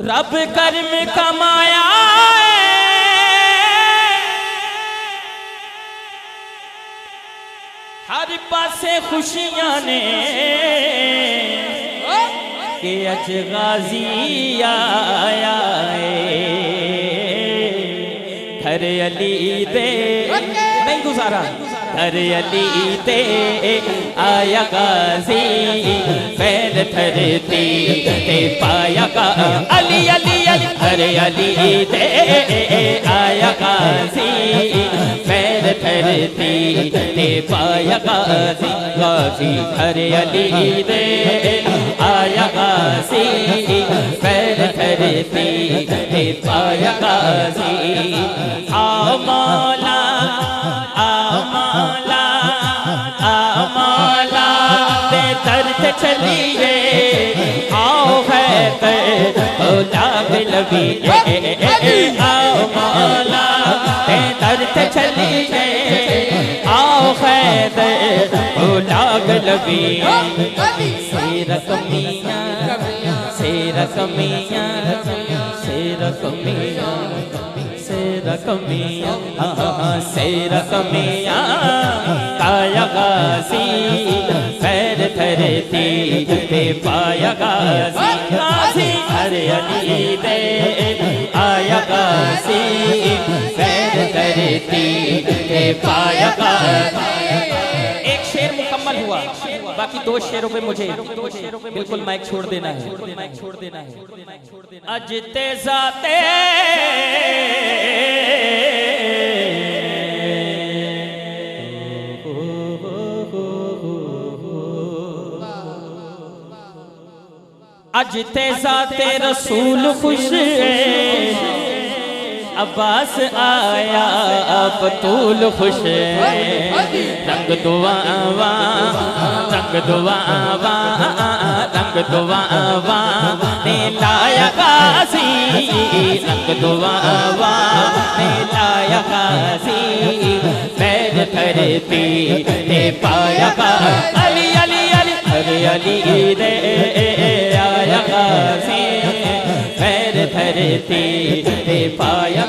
رب کرم کمایا ہر پاسے خوشیاں نے کہ اج غازی آیا ہے گھر علی دے نہیں گزارا گھر علی دے آیا غازی پیر دھرتی تے پایا علی علی علی گھر علی دے آیا غازی پیر دھرتی تے پایا غازی غازی گھر علی دے آیا غازی پیر دھرتی تے پایا غازی آ مولا دے درد چلیے آؤ خیر اولا بلبی آؤ مولا دے درد چلیے آؤ خیر اولا بلبی سیر کمیاں سیر کمیاں سیر کمیاں سیر کمیاں سیر کمیاں آیا غازی پیر دھرتی تے پایا غازی غازی گھر علی دے آیا غازی پیر دھرتی تے پایا غازی ایک شعر مکمل ہوا باقی دو شعروں پہ مجھے بالکل مائک چھوڑ دینا ہے اج تے ذاتے اج تے ذات رسول خوش ہے عباس آیا بطول خوش ہے رنگ دعاواں رنگ دعاواں رنگ دعاواں نے لایا غازی رنگ دعاواں نے لایا غازی پیر دھرتی تے پایا علی علی علی علی علی دے آیا غازی پیر دھرتی تے پایا